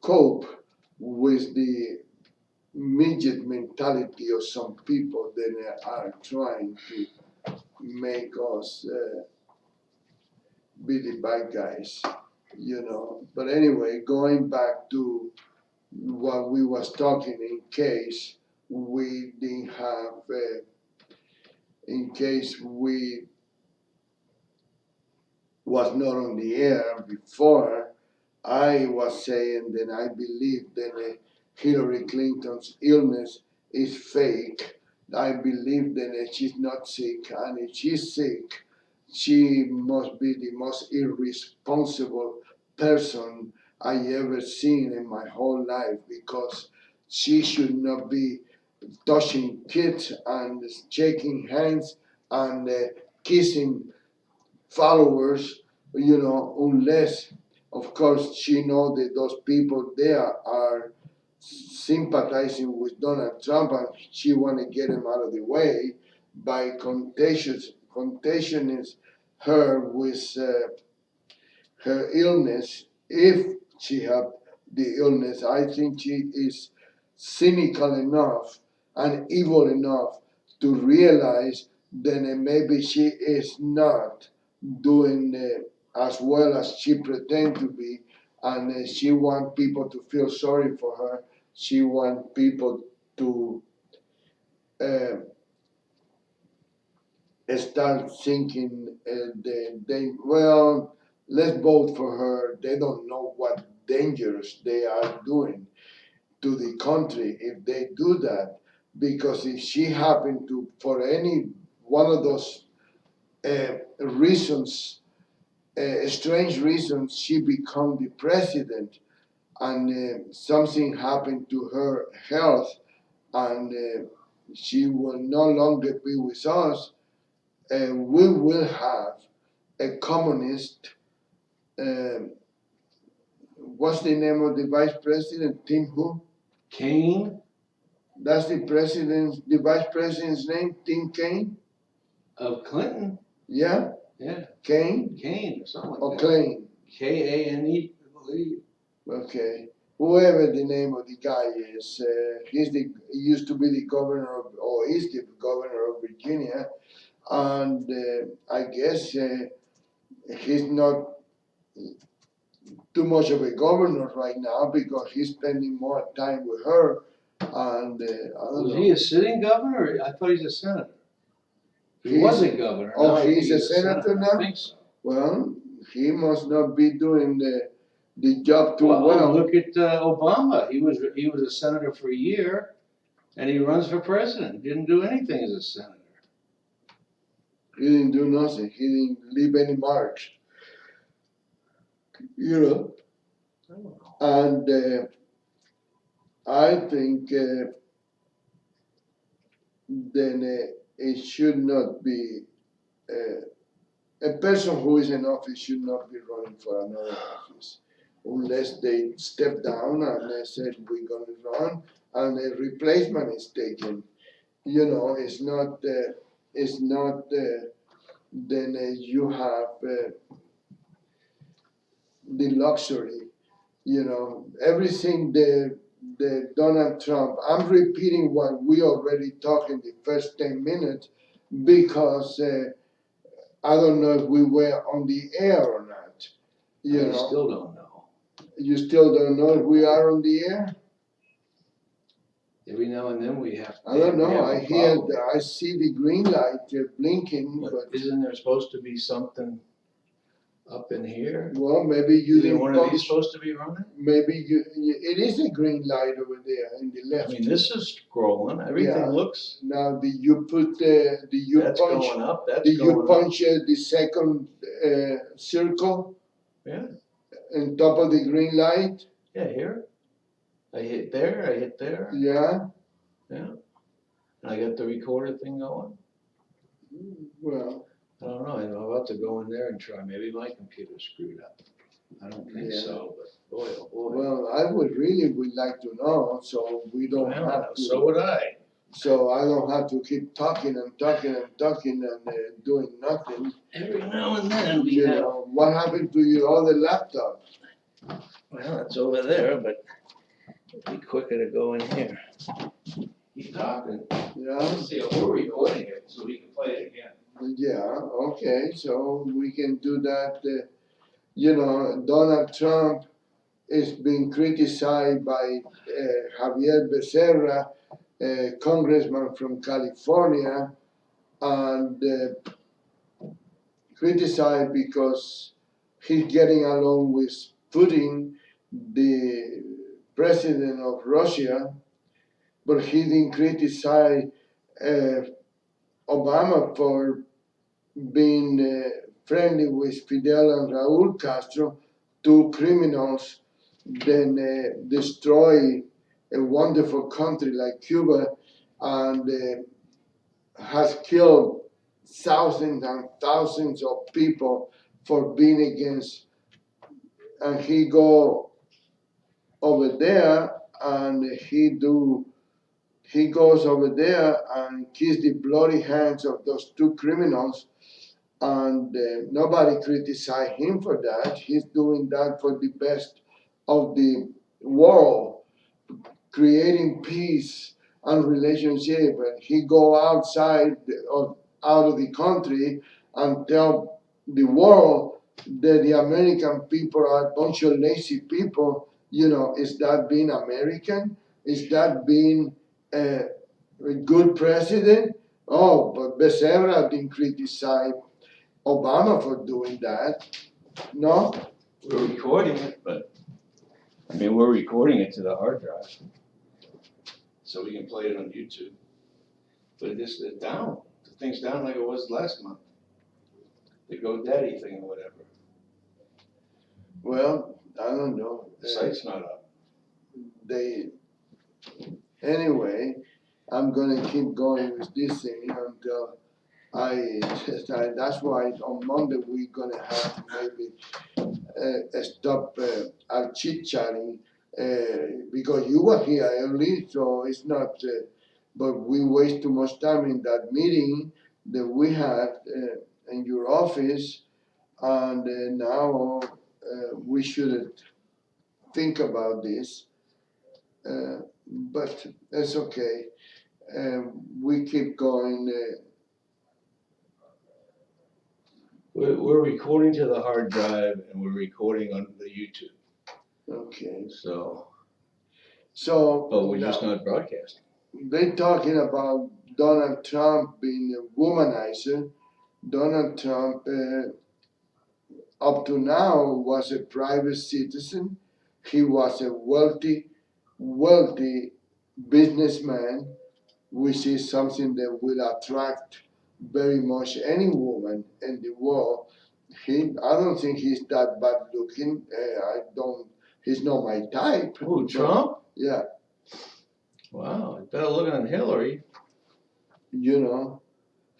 cope with the midget mentality of some people that are trying to make us be the bad guys, you know. But anyway, going back to what we was talking, in case we didn't have, in case we was not on the air before, I was saying that I believe that Hillary Clinton's illness is fake. I believe that she's not sick, and if she's sick, she must be the most irresponsible person I ever seen in my whole life, because she should not be touching kids and shaking hands and kissing followers, you know, unless, of course, she know that those people there are sympathizing with Donald Trump, and she want to get him out of the way by contagioning her with her illness. If she had the illness, I think she is cynical enough and evil enough to realize that maybe she is not doing as well as she pretend to be, and she want people to feel sorry for her. She want people to uh, start thinking they well, let's vote for her. They don't know what dangers they are doing to the country if they do that, because if she happened to, for any one of those reasons, strange reasons, she become the president, and something happened to her health, and she will no longer be with us, we will have a communist. Um, what's the name of the vice president? Tim who? Kaine That's the vice president's name, Tim Kaine? of Clinton. Yeah? Yeah. Kaine? Kaine or something like Or that. Klein? K-A-N-E, I believe. Okay. Whoever the name of the guy is, he used to be the governor of, or is the governor of Virginia, and I guess he's not too much of a governor right now because he's spending more time with her, and I don't Was know. he a sitting governor? I thought he's a senator. He He's- was a governor. Oh, Now I think he's a senator now? I think so. Well, he must not be doing the job too Well, well. look at Obama. He was a senator for a year, and he runs for president. Didn't do anything as a senator. He didn't do nothing. He didn't leave any marks. You know, I don't know. and I think then it should not be a person who is in office should not be running for another office unless they step down and they said we're going to run and a replacement is taken. You know, it's not then you have the luxury. You know, everything the Donald Trump. I'm repeating what we already talked in the first 10 minutes because I don't know if we were on the air or not. You I know, still don't know. you still don't know if we are on the air. Every now and then we have. I don't know. I hear, problem. I see the green light blinking, But but isn't there supposed to be something up in here? well, maybe you Isn't didn't one of these punch. supposed to be running? Maybe it is a green light over there in the I left. mean, this is scrolling. Everything Yeah. looks. Now, did you put did you That's punch? going up. That's Did you going up. punch the second circle Yeah. on top of the green light? Yeah. Here. I hit there. I hit there. Yeah. Yeah. And I got the recorder thing going. Well, I don't know. I'm about to go in there and try. Maybe my computer's screwed up. I don't think Yeah. so, but boy, oh boy. well, I would like to know, so we don't Well, have to. so would I. So I don't have to keep talking and doing nothing. Every now and then we You have. know, what happened to your other laptop? Well, it's over there, but it'd be quicker to go in here. Keep talking. Yeah. See, we're recording it, so we can play it again. Yeah, okay, so we can do that. You know, Donald Trump is being criticized by Javier Becerra, a congressman from California, and criticized because he's getting along with Putin, the president of Russia, but he didn't criticize uh, Obama for being friendly with Fidel and Raúl Castro, two criminals, then destroy a wonderful country like Cuba and has killed thousands and thousands of people for being against. And he go over there and he goes over there and kiss the bloody hands of those two criminals, and nobody criticized him for that. He's doing that for the best of the world, creating peace and relationship. And he go outside of out of the country and tell the world that the American people are a bunch of lazy people. You know, is that being American? Is that being a good president? Oh, but Becerra didn't criticize Obama for doing that. No? We're recording it, but, I mean, we're recording it to the hard drive. So we can play it on YouTube. But this is down. The thing's down like it was last month. The GoDaddy thing or whatever. Well, I don't know. The site's not up. Anyway, I'm gonna keep going with this thing until that's why on Monday we're gonna have to maybe stop our chit chatting because you were here early, so it's not. But we waste too much time in that meeting that we had in your office, and now we should think about this. But it's okay. We keep going. We're recording to the hard drive and we're recording on the YouTube. Okay. So, but we're just not broadcasting. They're talking about Donald Trump being a womanizer. Donald Trump, up to now, was a private citizen. He was a wealthy businessman, which is something that will attract very much any woman in the world. I don't think he's that bad looking. He's not my type. Who, Trump? Yeah. Wow, better looking than Hillary. You know,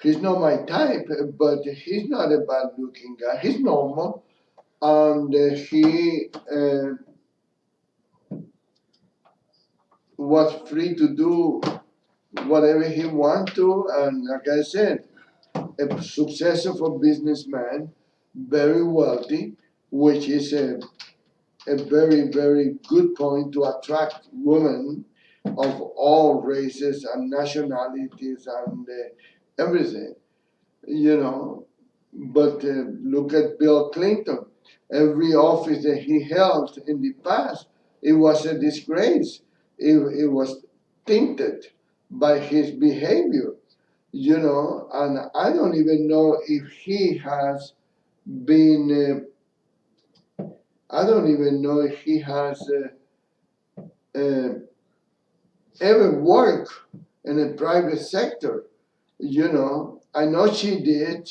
he's not my type, but he's not a bad looking guy. He's normal. And he was free to do whatever he wanted to. And like I said, a successful businessman, very wealthy, which is a very, very good point to attract women of all races and nationalities and everything, you know. But look at Bill Clinton. Every office that he held in the past, it was a disgrace. It was tainted by his behavior, you know. And I don't even know if he has been. I don't even know if he has uh, ever worked in a private sector. You know, I know she did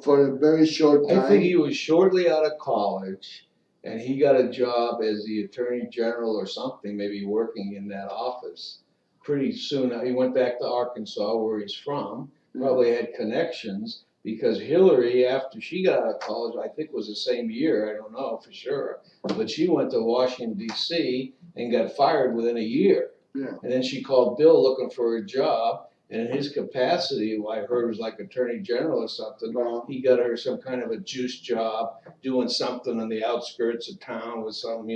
for a very short time. I think he was shortly out of college and he got a job as the attorney general or something, maybe working in that office. Pretty soon, he went back to Arkansas where he's from, probably had connections because Hillary, after she got out of college, I think was the same year, I don't know for sure, but she went to Washington DC and got fired within a year. Yeah. And then she called Bill looking for a job And in his capacity, who I heard was like Attorney General or something, he got her some kind of a juice job, doing something on the outskirts of town with some,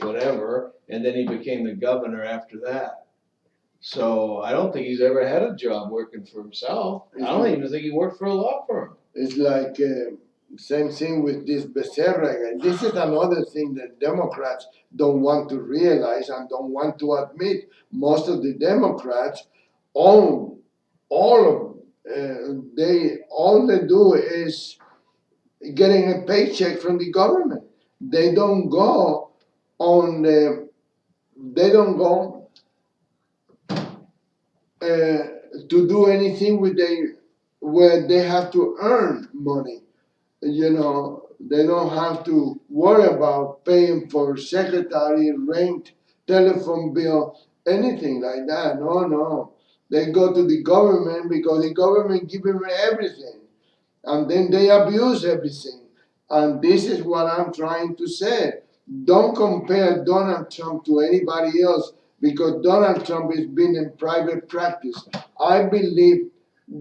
whatever, and then he became the governor after that. So I don't think he's ever had a job working for himself. I don't even think he worked for a law firm. It's like same thing with this Becerra guy. This is another thing that Democrats don't want to realize and don't want to admit. Most of the Democrats own all of all they do is getting a paycheck from the government. They don't go on the, they don't go to do anything with where they have to earn money. They don't have to worry about paying for secretary, rent, telephone bill, anything like that. No. They go to the government because the government give them everything. And then they abuse everything. And this is what I'm trying to say. Don't compare Donald Trump to anybody else because Donald Trump has been in private practice. I believe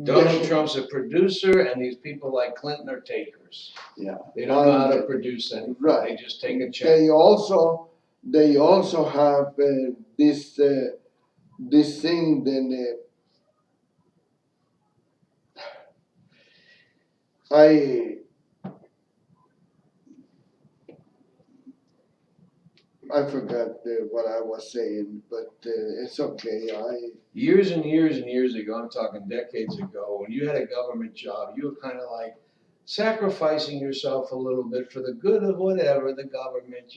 Donald Trump's a producer, and these people like Clinton are takers. Yeah. They don't know how to produce anything. Right. They just take a check. They also have this thing. Then I forgot what I was saying, but it's okay. Years and years and years ago, I'm talking decades ago, when you had a government job, you were kind of like sacrificing yourself a little bit for the good of whatever the government,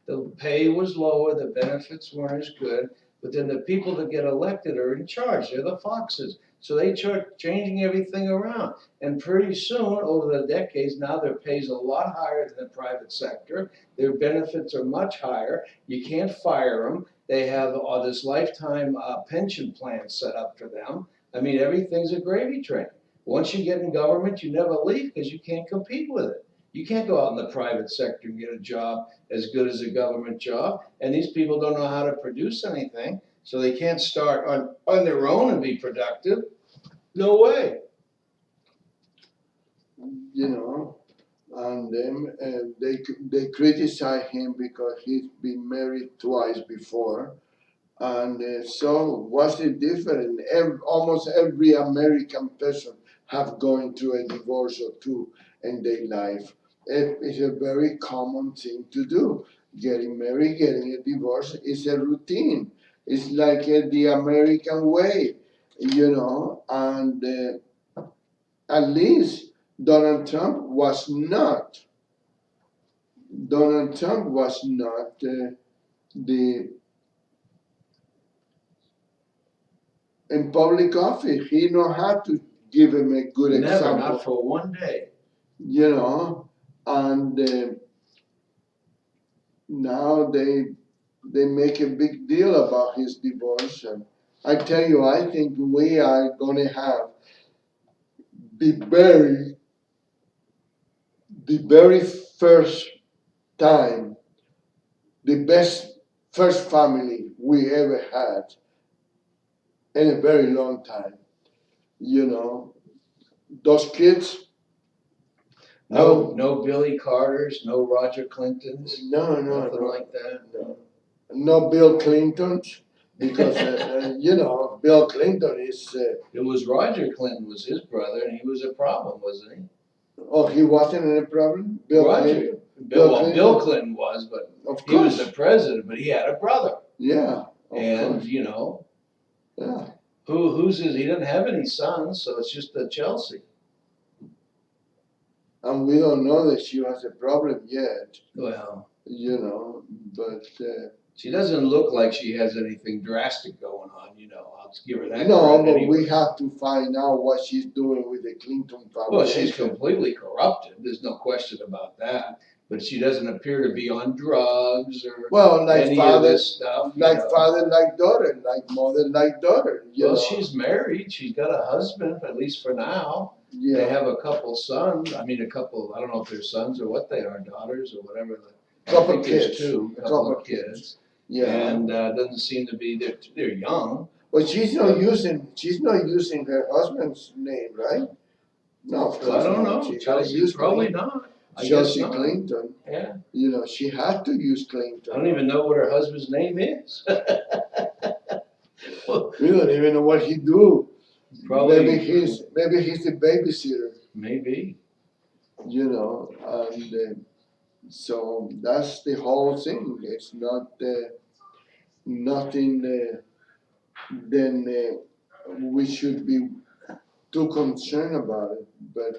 The pay was lower, the benefits weren't as good, but then the people that get elected are in charge. They're the foxes. So they start changing everything around. And pretty soon, over the decades, now their pay's a lot higher than the private sector. Their benefits are much higher. You can't fire them. They have this lifetime pension plan set up for them. I mean, everything's a gravy train. Once you get in government, you never leave because you can't compete with it. You can't go out in the private sector and get a job as good as a government job. And these people don't know how to produce anything, so they can't start on their own and be productive. No way. And then they criticize him because he's been married twice before. And so what's the difference? Almost every American person have gone through a divorce or two in their life. It is a very common thing to do. Getting married, getting a divorce is a routine. It's like the American way, and at least Donald Trump was not. Donald Trump was not the in public office. He know how to give him a good example. Never, not for one day. And now they make a big deal about his divorce. And I tell you, I think we are gonna have the very first time, the best first family we ever had in a very long time. Those kids. No Billy Carters, no Roger Clintons. Nothing like that. No Bill Clintons, because Bill Clinton is. It was Roger Clinton was his brother, and he was a problem, wasn't he? Oh, he wasn't a problem. Bill Clinton. Bill Clinton was, but he was the president. But he had a brother. Yeah. And Yeah. Who's his? He doesn't have any sons, so it's just the Chelsea. And we don't know that she has a problem yet. Well, but she doesn't look like she has anything drastic going on. I'll give her that. No, but anyway. We have to find out what she's doing with the Clinton family. Well, she's completely corrupted. There's no question about that. But she doesn't appear to be on drugs or any of this stuff. Like father, like daughter, like mother, like daughter. She's married. She's got a husband, at least for now. Yeah. They have a couple sons. I don't know if they're sons or what they are, daughters or whatever. Couple kids. A couple of kids. Yeah. And doesn't seem to be, they're young. But she's not using her husband's name, right? No, of Well, I course don't not. know, She gotta Chelsea, use probably not, I guess Chelsea not, Clinton. yeah. You know, she had to use I Clinton. don't even know what her husband's name is. We don't even know what he do. Probably, Maybe he's the babysitter. maybe. You know, and so that's the whole thing. It's not nothing. Then we should be too concerned about it. But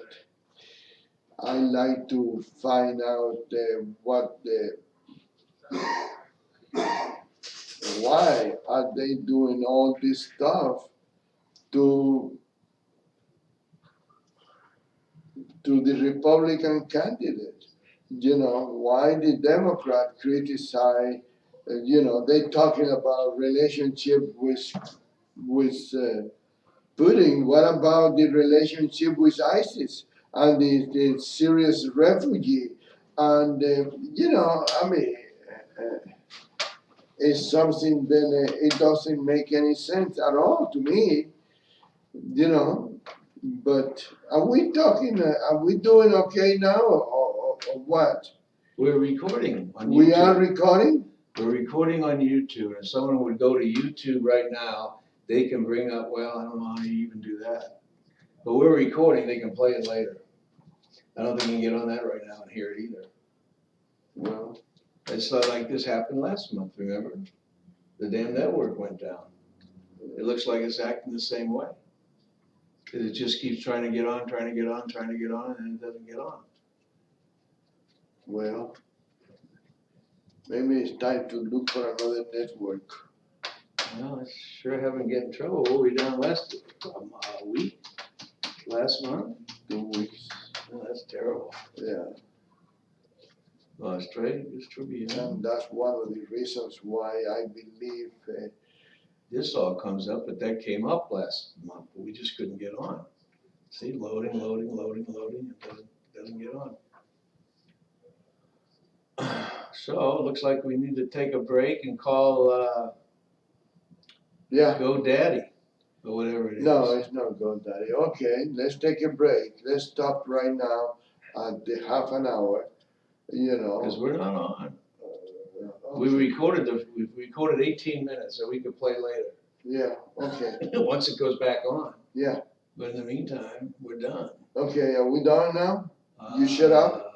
I like to find out what the why are they doing all this stuff to the Republican candidate. You know, why the Democrat criticize, you know, they talking about relationship with Putin. What about the relationship with ISIS and the Syrian refugee? And, you know, I mean, uh, it's something that it doesn't make any sense at all to me, you know. But are we talking? Are we doing okay now, or what? We're recording on YouTube. We are recording. We're recording on YouTube, and if someone would go to YouTube right now, they can bring up, well, I don't know how you even do that. But we're recording, they can play it later. I don't think you can get on that right now and hear it either. Well, It's not like this happened last month, remember? The damn network went down. It looks like it's acting the same way. It just keeps trying to get on, trying to get on, trying to get on, and it doesn't get on. well, maybe it's time to look for another network. Well, I sure haven't get in trouble. What were we down last week? Last month? 2 weeks. Oh, that's terrible. Yeah, Well, it's Tribune. and that's one of the reasons why I believe. This all comes up, but that came up last month, but we just couldn't get on. See, loading, it doesn't get on. So, it looks like we need to take a break and call, Yeah. GoDaddy, or whatever it is. No, it's not GoDaddy. Okay, let's take a break. Let's stop right now at the half an hour. You know. Because we're not on. Okay. We recorded 18 minutes, so we could play later. Yeah, okay. Once it goes back on. Yeah. But in the meantime, we're done. Okay, are we done now? You shut up?